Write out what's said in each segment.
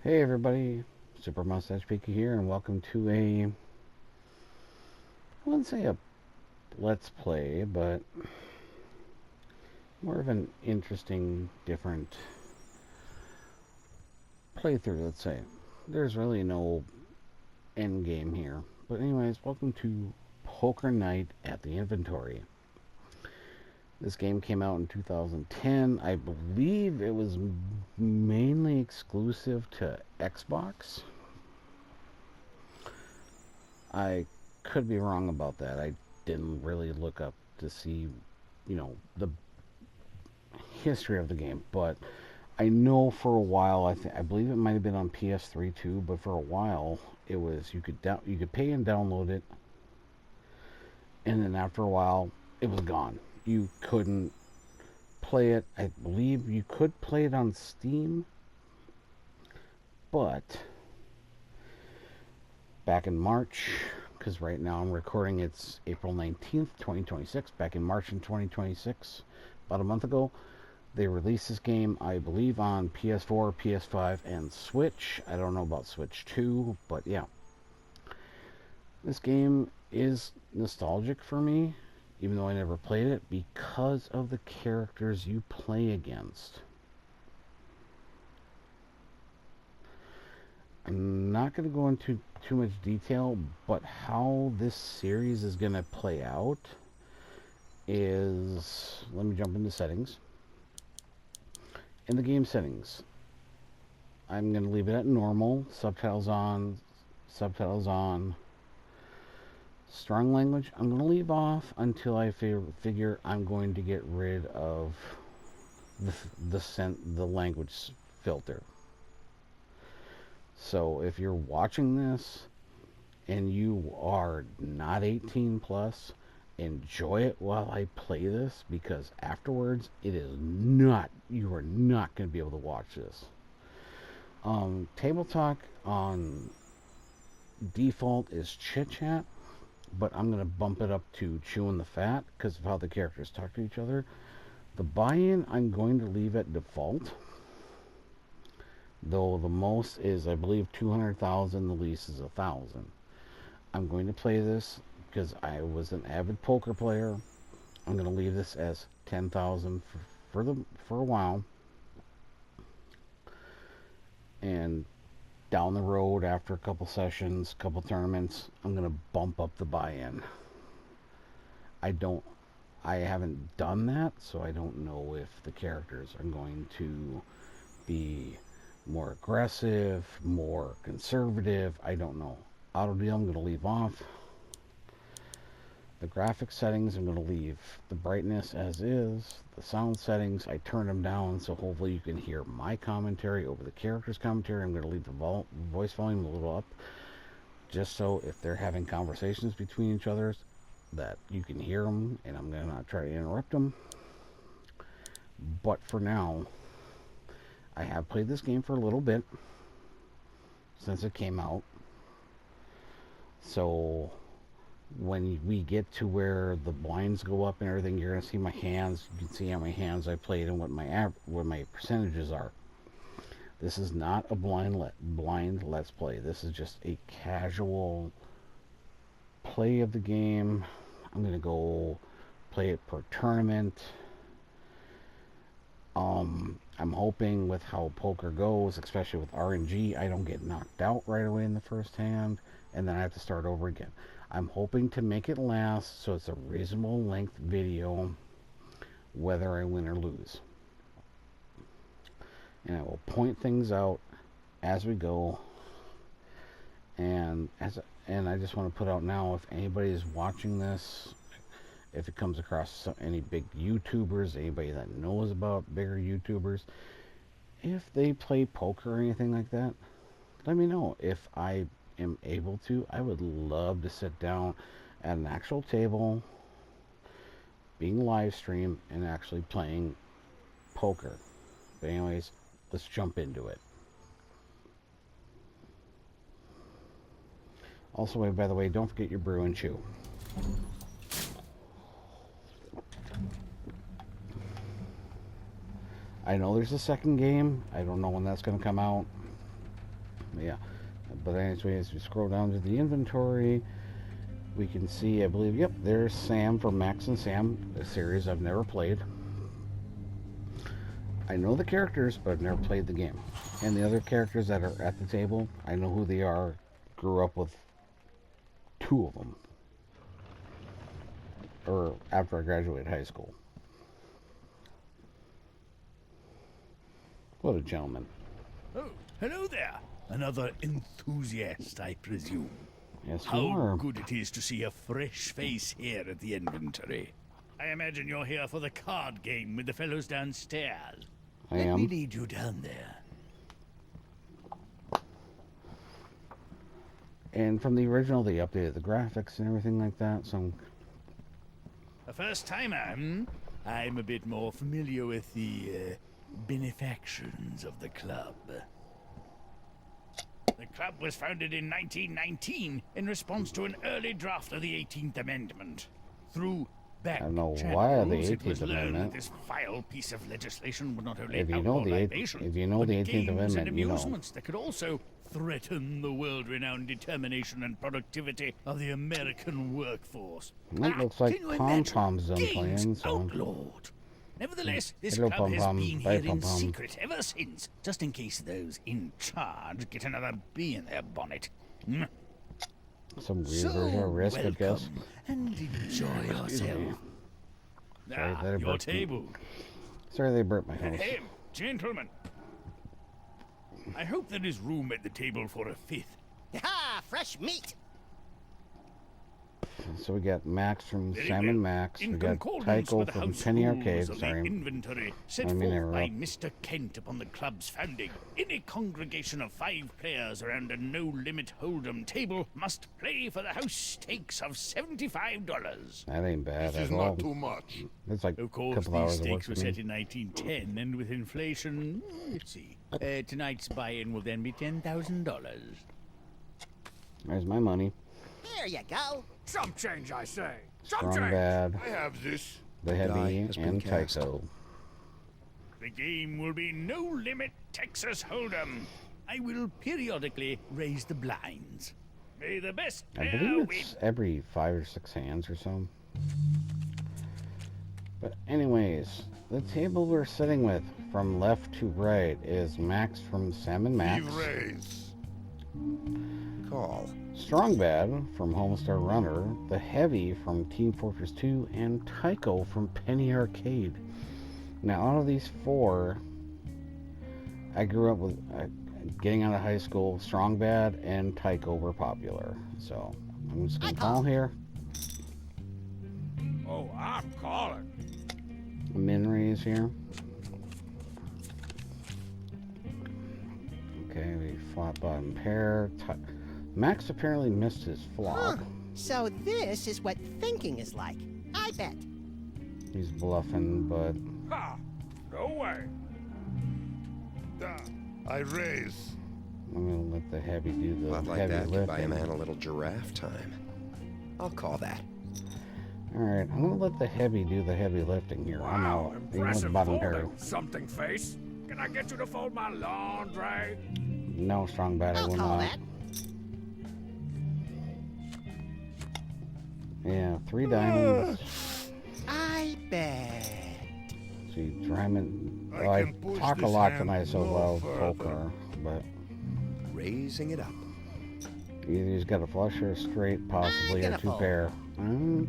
Hey everybody, Super Mustache Pika here, and welcome to I wouldn't say a let's play, but more of an interesting, different playthrough, let's say. There's really no end game here. But anyways, welcome to Poker Night at the Inventory. This game came out in 2010. I believe it was mainly exclusive to Xbox. I could be wrong about that. I didn't really look up to see, the history of the game, but I know for a while. I believe it might have been on PS3 too, but for a while it was you could pay and download it, and then after a while it was gone. You couldn't play it. I believe you could play it on Steam, but back in March, because right now I'm recording, it's April 19th, 2026. Back in March in 2026, about a month ago, they released this game, I believe, on PS4, PS5, and Switch. I don't know about Switch 2, but yeah. This game is nostalgic for me, even though I never played it, because of the characters you play against. I'm not going to go into too much detail, but how this series is going to play out is, let me jump into settings. In the game settings, I'm going to leave it at normal, subtitles on, strong language I'm going to leave off until I figure I'm going to get rid of the language filter. So if you're watching this and you are not 18 plus, enjoy it while I play this, because afterwards you are not going to be able to watch this. Table talk on default is chit chat, but I'm going to bump it up to chewing the fat because of how the characters talk to each other. The buy-in I'm going to leave at default, though the most is, I believe, 200,000, the least is 1,000. I'm going to play this because I was an avid poker player. I'm going to leave this as 10,000 for a while, and down the road, after a couple sessions, couple tournaments, I'm going to bump up the buy-in. I haven't done that, so I don't know if the characters are going to be more aggressive, more conservative. I don't know. Auto deal I'm going to leave off. The graphic settings I'm going to leave the brightness as is. The sound settings, I turn them down so hopefully you can hear my commentary over the characters' commentary. I'm going to leave the voice volume a little up, just so if they're having conversations between each other, that you can hear them, and I'm going to not try to interrupt them. But for now, I have played this game for a little bit since it came out. So when we get to where the blinds go up and everything, you're going to see my hands. You can see how many hands I played and what my percentages are. This is not a blind let's play. This is just a casual play of the game. I'm going to go play it per tournament. I'm hoping with how poker goes, especially with RNG, I don't get knocked out right away in the first hand, and then I have to start over again. I'm hoping to make it last so it's a reasonable length video, whether I win or lose. And I will point things out as we go. And I just want to put out now, if anybody is watching this, if it comes across any big YouTubers, anybody that knows about bigger YouTubers, if they play poker or anything like that, let me know. If I am able to, I would love to sit down at an actual table, being live streamed, and actually playing poker. But anyways, let's jump into it. Also, by the way, don't forget your brew and chew. I know there's a second game. I don't know when that's going to come out. Yeah. But anyway, as we scroll down to the inventory, we can see, I believe, yep, there's Sam from Max and Sam, a series I've never played. I know the characters, but I've never played the game. And the other characters that are at the table, I know who they are. Grew up with 2 of them. Or after I graduated high school. What a gentleman. Oh, hello there. Another enthusiast, I presume. Yes, you How are. good it is to see a fresh face here at the inventory. I imagine you're here for the card game with the fellows downstairs. I Let am. me lead you down there. And from the original, they updated the graphics and everything like that, so... A first timer, hmm? I'm a bit more familiar with the benefactions of the club. The club was founded in 1919 in response to an early draft of the 18th Amendment. Through back I don't know channels, why the it was 18th learned Amendment. that this vile piece of legislation would not only If you outlaw know the libation, if you know but the 18th games Amendment, and you know. amusements that could also threaten the world-renowned determination and productivity of the American workforce. It looks like Can you Pom imagine? Pom's done Games playing, so... outlawed. Nevertheless, this Hello, club has Pom-Pom. been Bye, here in Pom-Pom. secret ever since, just in case those in charge get another bee in their bonnet. Hmm? Some weird So version of Risk, I guess. welcome and enjoy yourself. Sorry that I Your burped. table. Sorry they burnt my house. Hey, gentlemen. I hope there is room at the table for a 5th. Ha! Fresh meat! So we got Max from Very Sam well. and Max. In We got concordance with Tycho the from house Penny rules Arcade. of the Sorry. inventory set I mean, forth by interrupt. Mr. Kent upon the club's founding, any congregation of 5 players around a no-limit hold'em table must play for the house stakes of $75. That ain't bad This is at all. not too much. It's like Of a course, couple these hours of work stakes for were me. set in 1910, and with inflation, let's see, tonight's buy-in will then be $10,000. There's my money. There you go. Some change, I say. Some Strong change. Bad, I have this. the Die Heavy, has been and cast. Tycho. The game will be no-limit Texas Hold'em. I will periodically raise the blinds. May the best I player believe win. it's every 5 or 6 hands or so. But anyways, the table we're sitting with from left to right is Max from Sam and Max, Give raise. Call. Strong Bad from Homestar Runner, the Heavy from Team Fortress 2, and Tycho from Penny Arcade. Now, out of these 4, I grew up with getting out of high school. Strong Bad and Tycho were popular, so I'm just gonna call here. Oh, I'm calling. Min raise here. Okay, we flop bottom pair. Max apparently missed his flop. Huh. So this is what thinking is like. I bet. He's bluffing, but Ha! No way. I raise. I'm gonna let the Heavy do the Not like heavy that could buy a lifting. man a little giraffe time. I'll call that. All right, I'm gonna let the Heavy do the heavy lifting here. I'm Wow, out. You know, impressive bottom pair. folding, something face. Can I get you to fold my laundry? No, Strong Bad. I I'll will call not. that. Yeah, 3 diamonds. I bet. See, Diamond. I Oh, I can push talk a this lot hand tonight, so no well, further. poker, but Raising it up. either he's got a flush or a straight, possibly, or gonna 2 fold. pair.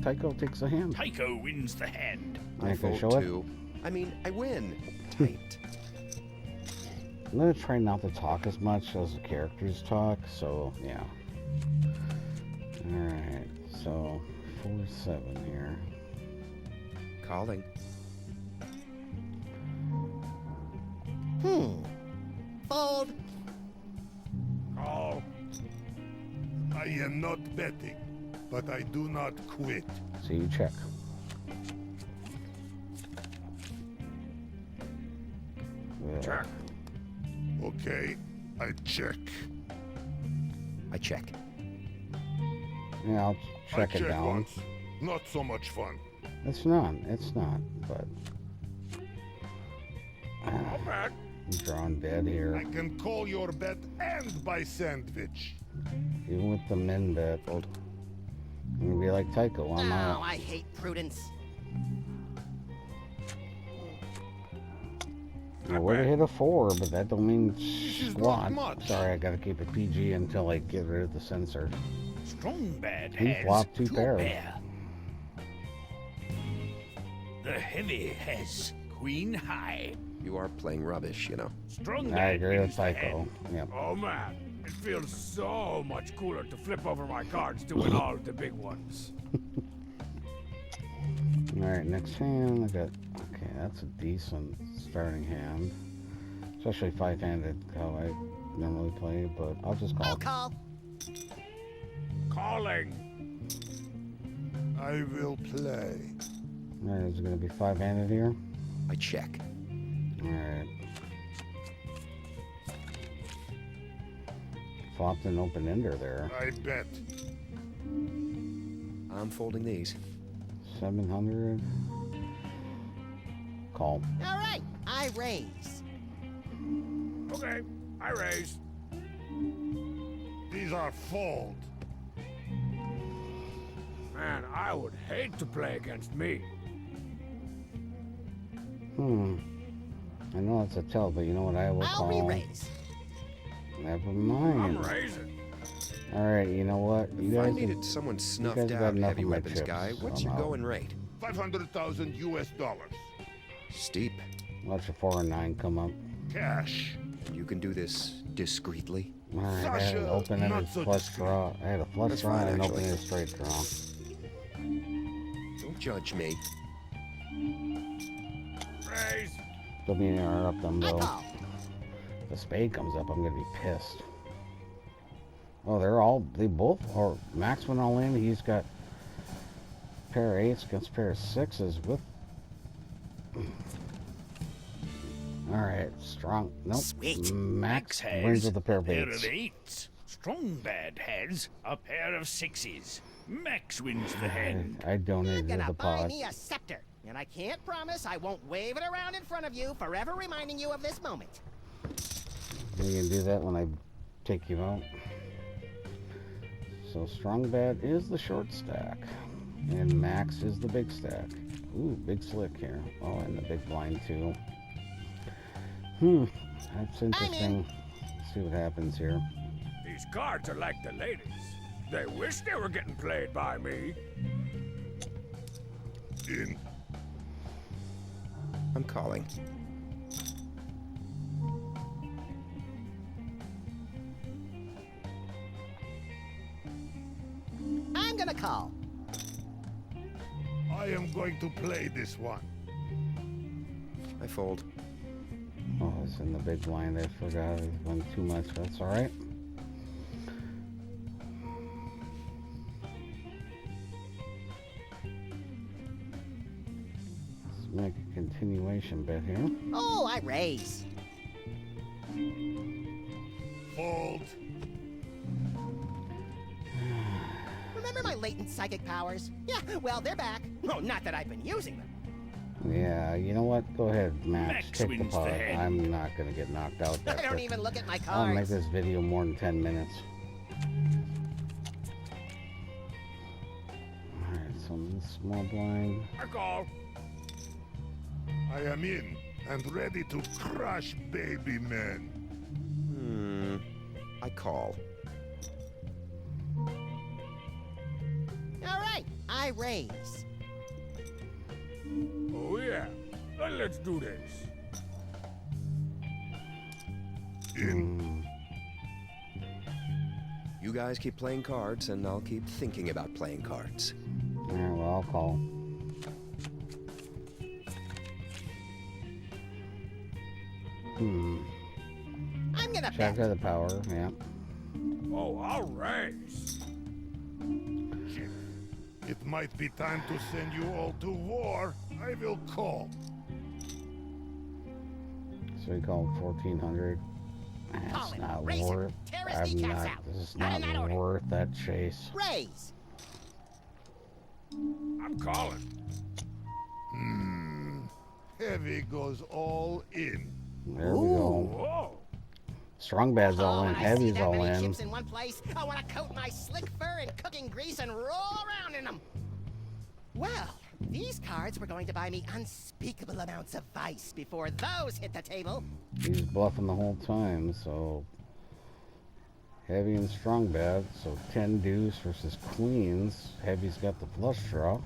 Tycho takes a hand. Tycho wins the hand. I I can fold show it. 2. I mean, I win. Tight. I'm gonna try not to talk as much as the characters talk, so yeah. Alright, so 4-7 here. Calling. Fold. Call. I am not betting, but I do not quit. So you check. Check. Okay, I check. I check. Yeah, I'll I check it check down. once. Not so much fun. It's not, but Not bad. I'm drawing dead here. I can call your bet and buy sandwich. Even with the min bet. Fold. I'm gonna be like Tycho. I'm Oh, out. I hate prudence. I would have hit a 4, but that don't mean is squat. not much. Sorry, I gotta keep it PG until I get rid of the censor. Strong bad He has flopped two 2 pairs. pair. The heavy has queen high. You are playing rubbish, you know. Strong I bad agree with wins the Tycho. hand. Yep. Oh man, it feels so much cooler to flip over my cards to win all the big ones. Alright, next hand. I got. Okay, that's a decent starting hand. Especially 5-handed, how I normally play, but I'll just I'll call. call. Calling. I will play. Alright, is it gonna be 5-handed here? I check. Alright. Flopped an open ender there. I bet. I'm folding these. 700. Call. All right, I raise. Okay, I raise. These are fold. Man, I would hate to play against me. I know it's a tell, but you know what I will I'll call? re-raise. Never I'm mind. raising. Alright, you know what? You If I guys needed someone guys snuffed got out, enough heavy of my weapons chips, guy, what's I'm your out. going rate? 500,000 US dollars. Steep. watch a 4 and 9 come up. Cash. You can do this discreetly. Alright, I had an Sasha, open-ended not so flush discreet. draw. I had a flush That's draw fine, and an actually. open-ended straight draw. Don't judge me. Raise. Still being interrupt them I though. call. If the spade comes up, I'm gonna be pissed. Oh, they both are. Max went all in. He's got pair of 8s against pair of 6s with. Alright, strong. Nope. Sweet. Max has wins with a pair of pair 8s. of 8s. Strong bad has a pair of 6s. Max wins the hand. I donated You're to gonna the buy pot. me a scepter, and I can't promise I won't wave it around in front of you, forever reminding you of this moment. You can do that when I take you out. So strong bad is the short stack, and max is the big stack. Ooh, big slick here. Oh, and the big blind too. That's interesting. Let's see what happens here. These cards are like the ladies. They wish they were getting played by me. In. I'm calling. I'm gonna call. I am going to play this one. I fold. Oh, it's in the big blind. I forgot it went too much. That's all right. Let's make a continuation bet here. Oh, I raise. Fold. Remember my latent psychic powers? Yeah, well, they're back. Oh, not that I've been using them. Yeah, you know what? Go ahead, Max. Max Take the wins the pot. hand. I'm not gonna get knocked out. I don't even look at my I'll make cards. this video more than 10 minutes. Alright, so this small blind. I call. I am in and ready to crush baby men. I call. All right, I raise. Oh yeah. Well, let's do this. In. You guys keep playing cards, and I'll keep thinking about playing cards. Alright, well, I'll call. I'm gonna Check bet. out the power, yeah. Oh, I'll raise. Shit. It might be time to send you all to war. I will call. So we call 1400. That's Call it. not Raise it. worth. Tear his I'm kneecaps not. out. This is Not in that not order. worth that chase. Raise. I'm calling. Heavy goes all in. There we go. Whoa. Strong bad's all in. when I see Heavy's that all many in. chips in one place, I want to coat my slick fur in cooking grease and roll around in them. Well, these cards were going to buy me unspeakable amounts of vice before those hit the table. He's bluffing the whole time, so Heavy and strong bad. So 10 deuce versus queens. Heavy's got the flush draw.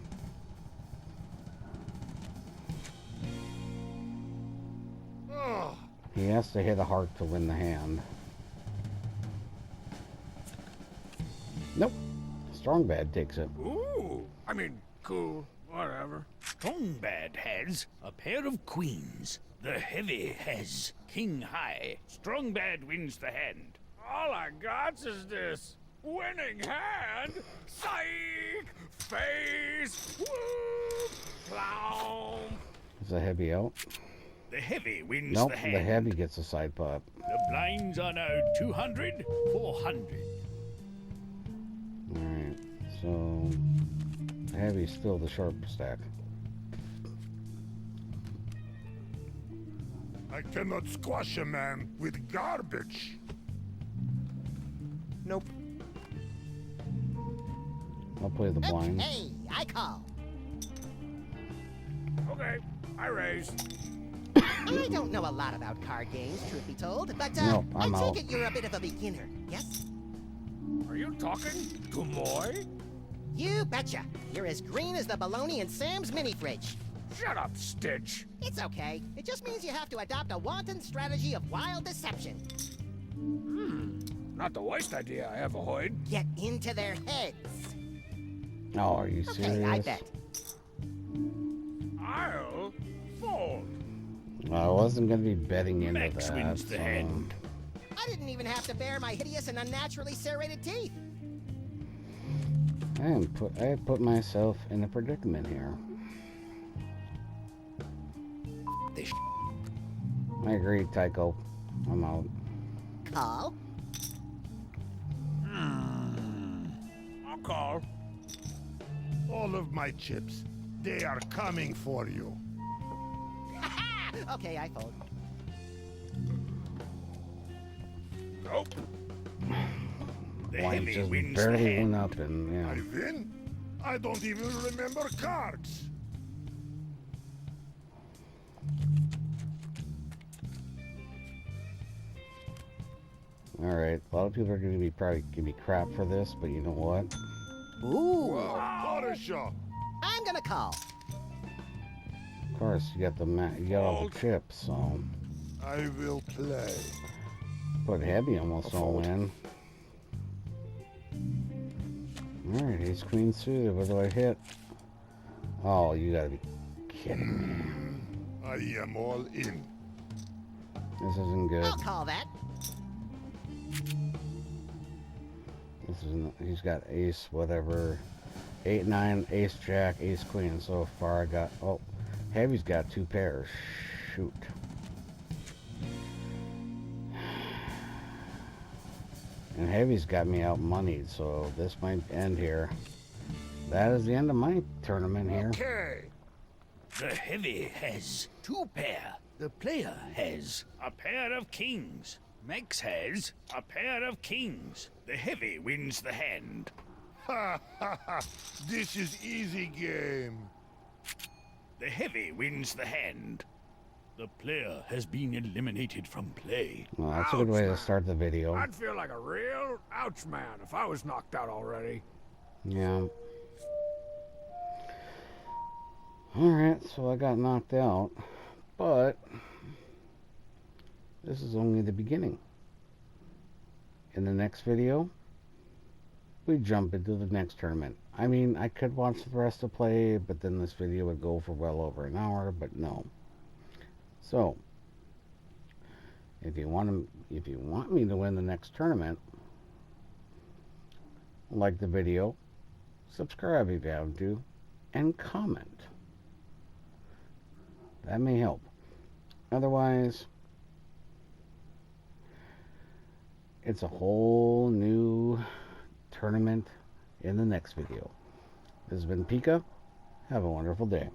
Oh, He has to hit a heart to win the hand. Nope. Strong bad takes it. Ooh. I mean, cool. Whatever. Strongbad has a pair of queens. The heavy has king high. Strongbad wins the hand. All I got is this winning hand. Psych! Face! Whoop! Clown! Is the heavy out? The heavy wins Nope. the hand. The heavy gets a side pot. The blinds are now 200, 400. Alright. So Heavy's still the sharp stack. I cannot squash a man with garbage. Nope. I'll play the blinds. Okay, I call. Okay, I raise. I don't know a lot about card games, truth be told, but No, I I'm take out. it you're a bit of a beginner, yes? Are you talking to Moy? You betcha. You're as green as the bologna in Sam's mini fridge. Shut up, Stitch. It's okay. It just means you have to adopt a wanton strategy of wild deception. Not the worst idea I ever heard. Get into their heads. Oh, are you serious? Okay, I bet. I'll fold. I wasn't going to be betting into Max that. wins the so- hand. I didn't even have to bare my hideous and unnaturally serrated teeth. I put myself in a predicament here. This I agree, Tycho. I'm out. call. I'll call. All of my chips, they are coming for you. Okay, I fold. Nope. The Blinds heavy just wins the barely hand. went up, and I yeah. win? I don't even remember cards. All right. A lot of people are going to be probably give me crap for this, but you know what? Ooh. Porisha. I'm gonna call. Of course, you got you got all Fold. the chips, so I will play. put Heavy almost I'll all fold. in. All right, ace queen suited. What do I hit? Oh, you gotta be kidding me. I am all in. This isn't good. I'll call that. This isn't. He's got ace, whatever. 8, 9, ace, jack, ace, queen. So far, I got. Oh, Heavy's got 2 pairs. Shoot. And Heavy's got me out moneyed, so this might end here. That is the end of my tournament here. Okay. The heavy has 2 pair. The player has a pair of kings. Max has a pair of kings. The heavy wins the hand. Ha ha ha. This is easy game. The heavy wins the hand. The player has been eliminated from play. Well, that's a good way to start the video. I'd feel like a real ouch man if I was knocked out already. Yeah. Alright, so I got knocked out. But this is only the beginning. In the next video, we jump into the next tournament. I mean, I could watch the rest of play, but then this video would go for well over an hour, but no. So, if you want me to win the next tournament, like the video, subscribe if you haven't to, and comment. That may help. Otherwise, it's a whole new tournament in the next video. This has been Pika. Have a wonderful day.